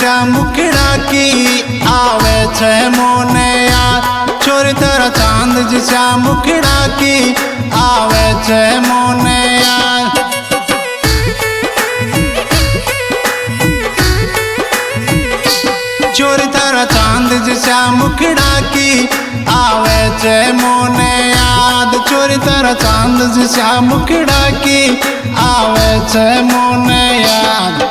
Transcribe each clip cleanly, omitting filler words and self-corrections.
जिसा मुखड़ा की आवे छे मोने याद। छोरी तारा चांद जिसा मुखड़ा की आवे छे मोने याद। छोरी तारा चांद जिसा मुखड़ा की आवे छे मोने याद। छोरी तारा चांद जिसा मुखड़ा की आवे छे मोने याद।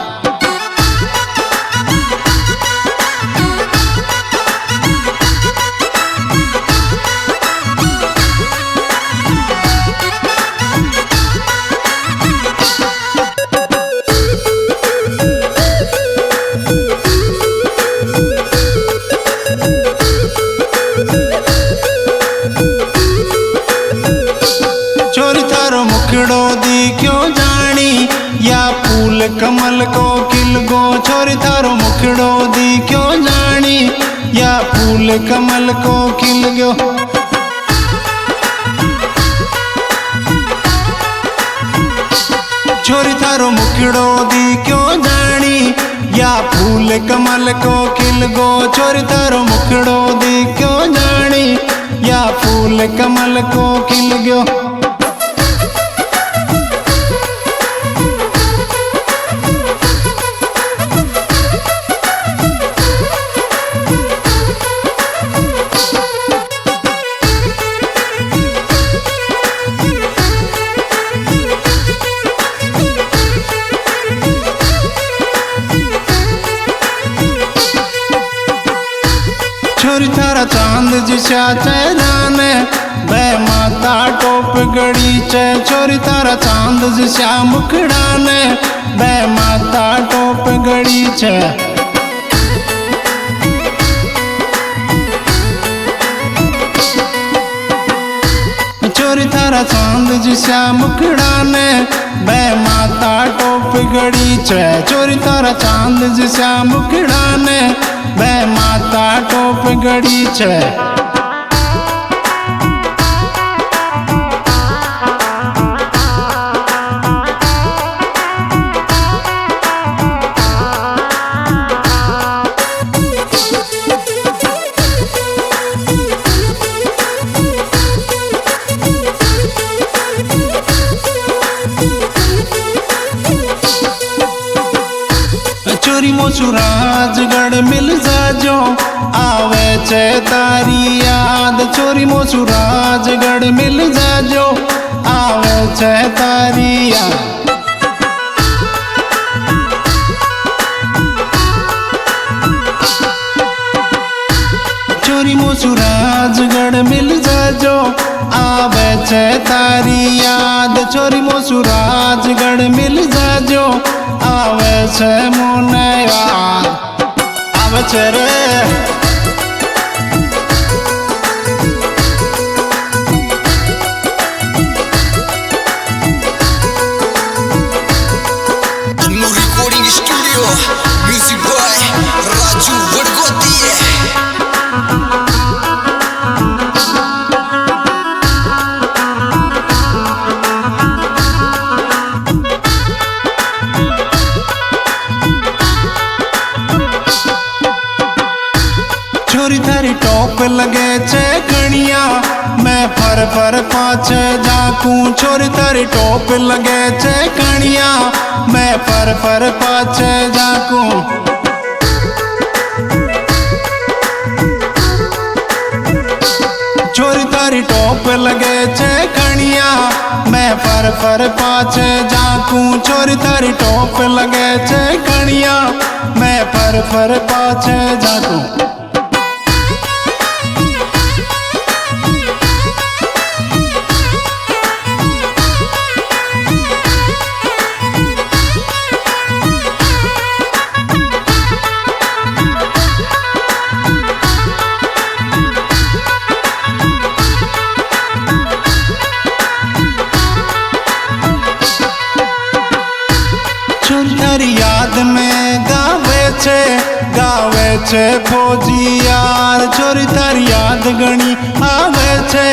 छोरी थारो मुखड़ो दी क्यों जानी या फूल कमल को खिल गो। छोरी थारो मुखड़ो दी क्यों जानी या फूल कमल को खिल गयो। छोरी थारो मुखड़ो दी क्यों जानी या फूल कमल को खिल गो। छोरी थारो मुखड़ो दी क्यों जानी या फूल कमल को खिल गयो। छोरी थारा चांद जिसा चेहरा ने बे माता टोप गड़ी छे। छोरी तारा चांद जिसा मुखड़ा ने बे माता टोप गड़ी छे। छोरी थारा चांद जिसा मुखड़ा ने बे माता टोप गड़ी छे। छोरी तारा चांद जिसा मुखड़ा ने बे माता टोप गड़ी छे। छोरी मोसू राजगढ़ मिल जाजो आवे छे तारी याद। छोरी मोसू राजगढ़ मिल जाजो आवे छे तारी याद। छोरी मोसू राजगढ़ मिल जाजो आवे छे तारी याद। छोरी मोसू राजगढ़ मिल जाजो आवे छे मोने याद। आवे छे रे recording studio music boy Raju Vadgoti. छोरी थारी टोप लगे छे कणिया मैं फर पाछे झाकूं। छोरी थारी टोप लगे छे कणिया मैं फर पाछे झाकूं। छोरी थारी टोप लगे छे कणिया मैं फर पाछे झाकूं। छोरी थारी टोप लगे छे कणिया मैं फर पाछे झाकूं। थारी याद में गावे छे फौजी यार। छोरी थारी याद घणी आवे छे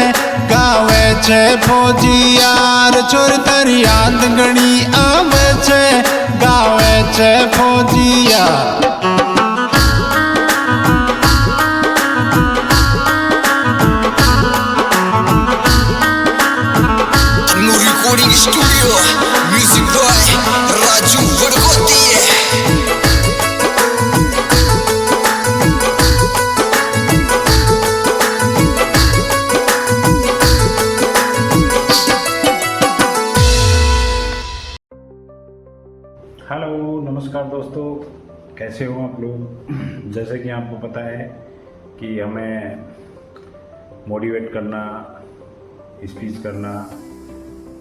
गावे छे फौजी यार। छोरी थारी याद घणी आवे छे गावे छे फौजी यार। हेलो नमस्कार दोस्तों, कैसे हो आप लोग। जैसे कि आपको पता है कि हमें मोटिवेट करना, स्पीच करना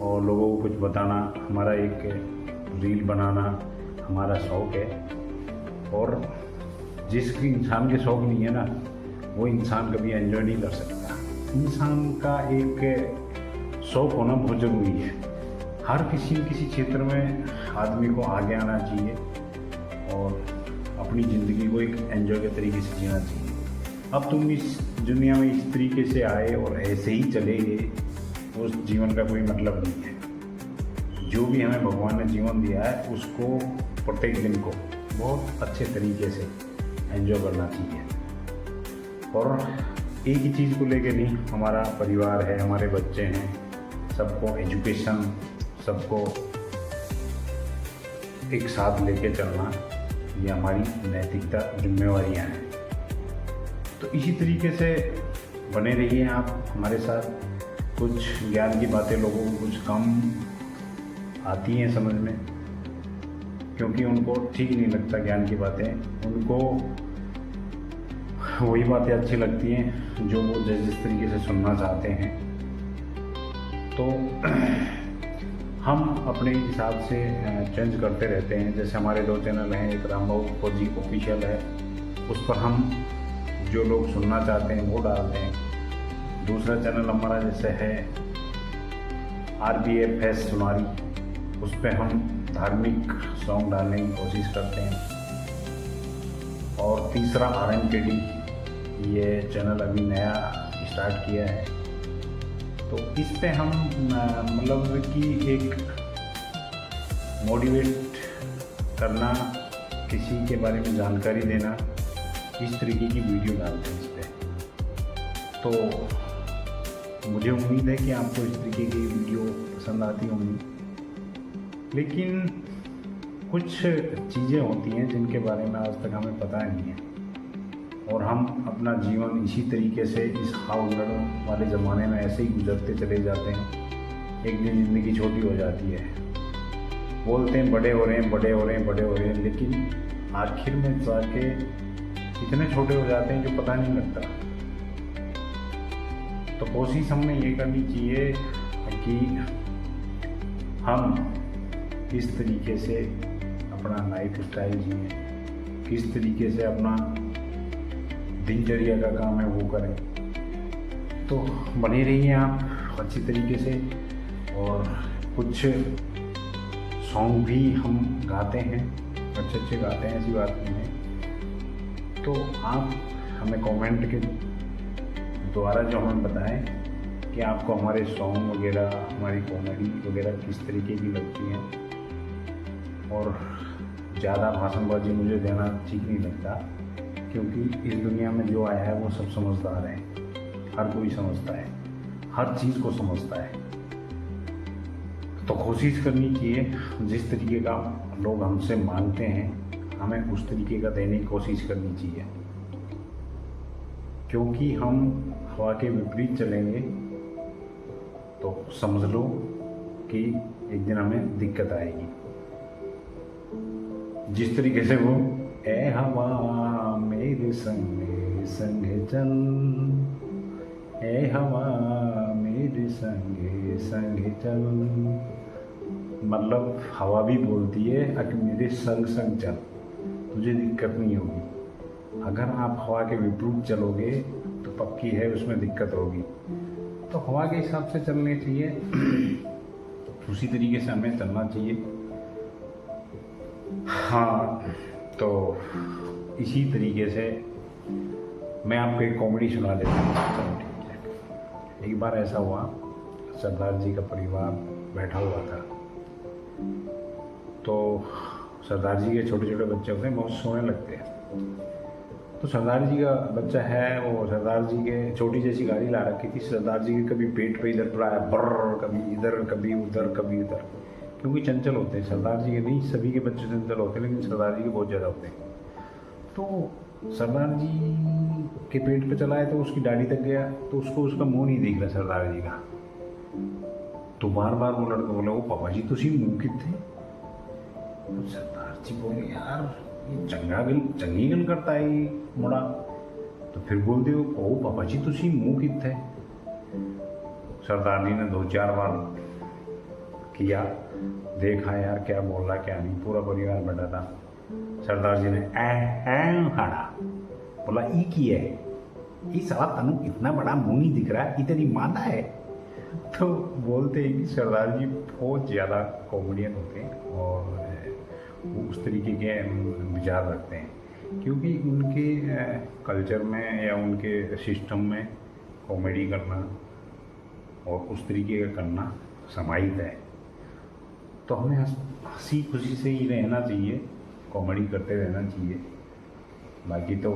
और लोगों को कुछ बताना हमारा एक रील बनाना हमारा शौक़ है। और जिसकी इंसान के शौक़ नहीं है ना, वो इंसान कभी एंजॉय नहीं कर सकता। इंसान का एक शौक़ होना बहुत ज़रूरी है। हर किसी न किसी क्षेत्र में आदमी को आगे आना चाहिए और अपनी ज़िंदगी को एक एंजॉय के तरीके से जीना चाहिए। अब तुम इस दुनिया में इस तरीके से आए और ऐसे ही चले गए, उस जीवन का कोई मतलब नहीं है। जो भी हमें भगवान ने जीवन दिया है उसको प्रत्येक दिन को बहुत अच्छे तरीके से एंजॉय करना चाहिए। और एक ही चीज़ को लेकर नहीं, हमारा परिवार है, हमारे बच्चे हैं, सबको एजुकेशन, सबको एक साथ लेके चलना, ये हमारी नैतिकता जिम्मेवारियाँ हैं। तो इसी तरीके से बने रहिए आप हमारे साथ। कुछ ज्ञान की बातें लोगों को कुछ कम आती हैं समझ में, क्योंकि उनको ठीक नहीं लगता ज्ञान की बातें। उनको वही बातें अच्छी लगती हैं जो वो जिस तरीके से सुनना चाहते हैं। तो हम अपने हिसाब से चेंज करते रहते हैं। जैसे हमारे 2 चैनल हैं, एक रामबाबू फौजी ऑफिशियल है, उस पर हम जो लोग सुनना चाहते हैं वो डालते हैं। दूसरा चैनल हमारा जैसे है RBFS सुनारी, उस पर हम धार्मिक सॉन्ग डालने की कोशिश करते हैं। और तीसरा RMKD, ये चैनल अभी नया स्टार्ट किया है। तो इस पे हम मतलब कि एक मोटिवेट करना, किसी के बारे में जानकारी देना, इस तरीके की वीडियो डालते हैं इस पे। तो मुझे उम्मीद है कि आपको इस तरीके की वीडियो पसंद आती होंगी। लेकिन कुछ चीज़ें होती हैं जिनके बारे में आज तक हमें पता नहीं है, और हम अपना जीवन इसी तरीके से इस हाउलर वाले ज़माने में ऐसे ही गुजरते चले जाते हैं। एक दिन ज़िंदगी छोटी हो जाती है, बोलते हैं बड़े हो रहे हैं, बड़े हो रहे हैं, बड़े हो रहे हैं, लेकिन आखिर में जाके इतने छोटे हो जाते हैं जो पता नहीं लगता। तो कोशिश हमें ये करनी चाहिए कि हम किस तरीके से अपना लाइफ स्टाइल जिए, किस तरीके से अपना दिनचर्या का काम है वो करें। तो बने रहिए आप अच्छी तरीके से। और कुछ सॉन्ग भी हम गाते हैं, अच्छे अच्छे गाते हैं, ऐसी बात नहीं है। तो आप हमें कमेंट के द्वारा जो हमें बताएं कि आपको हमारे सॉन्ग वगैरह, हमारी कॉमेडी वगैरह किस तरीके की लगती हैं। और ज़्यादा भाषणबाजी मुझे देना ठीक नहीं लगता, क्योंकि इस दुनिया में जो आया है वो सब समझदार है। हर कोई समझता है, हर चीज़ को समझता है। तो कोशिश करनी चाहिए जिस तरीके का लोग हमसे मांगते हैं, हमें उस तरीके का देने की कोशिश करनी चाहिए। क्योंकि हम हवा के विपरीत चलेंगे तो समझ लो कि एक दिन हमें दिक्कत आएगी। जिस तरीके से वो ए हवा मेरे संगे संगे चल, ए हवा मेरे संगे संगे चल, मतलब हवा भी बोलती है कि मेरे संग संग चल, तुझे दिक्कत नहीं होगी। अगर आप हवा के विपरीत चलोगे तो पक्की है उसमें दिक्कत होगी। तो हवा के हिसाब से चलने चाहिए, उसी तरीके से हमें चलना चाहिए। हाँ, तो इसी तरीके से मैं आपको एक कॉमेडी सुना देता हूँ। चलो ठीक है। एक बार ऐसा हुआ, सरदार जी का परिवार बैठा हुआ था। तो सरदार जी के छोटे छोटे बच्चे होते हैं, बहुत सोने लगते हैं। तो सरदार जी का बच्चा है, वो सरदार जी के छोटी जैसी गाड़ी ला रखी थी। सरदार जी के कभी पेट पे इधर पड़ा है बर्र, कभी इधर, कभी उधर, कभी उधर, क्योंकि चंचल होते हैं। सरदार जी के नहीं, सभी के बच्चे चंचल होते हैं, लेकिन सरदार जी के बहुत ज़्यादा होते हैं। तो सरदार जी के पेट पे चला है तो उसकी दाढ़ी तक गया, तो उसको उसका मुंह नहीं दिख रहा सरदार जी का। तो बार बार वो लड़का बोला, वो पापा जी तुसी मुंह कितने? तो सरदार अच्छी बोली यार ये चंगी गल करता है ये मुड़ा। तो फिर बोलते हो ओ पापा जी तुसी मुँह कितने। सरदार जी ने 2-4 बार किया, देखा यार क्या बोल रहा क्या नहीं, पूरा परिवार बैठा था। सरदार जी ने ऐ खाड़ा बोला ई की है, ये साला तनु इतना बड़ा मुंह नहीं दिख रहा, इतनी मादा है। तो बोलते हैं कि सरदार जी बहुत ज़्यादा कॉमेडियन होते हैं और वो उस तरीके के विचार रखते हैं, क्योंकि उनके कल्चर में या उनके सिस्टम में कॉमेडी करना और उस तरीके का करना समाहित है। तो हमें हंसी खुशी से ही रहना चाहिए, कॉमेडी करते रहना चाहिए। बाकी तो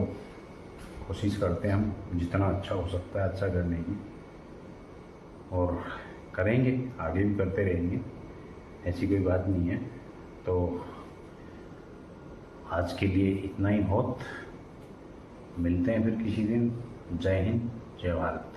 कोशिश करते हैं हम जितना अच्छा हो सकता है अच्छा करने की, और करेंगे, आगे भी करते रहेंगे, ऐसी कोई बात नहीं है। तो आज के लिए इतना ही बहुत, मिलते हैं फिर किसी दिन। जय हिंद, जय भारत।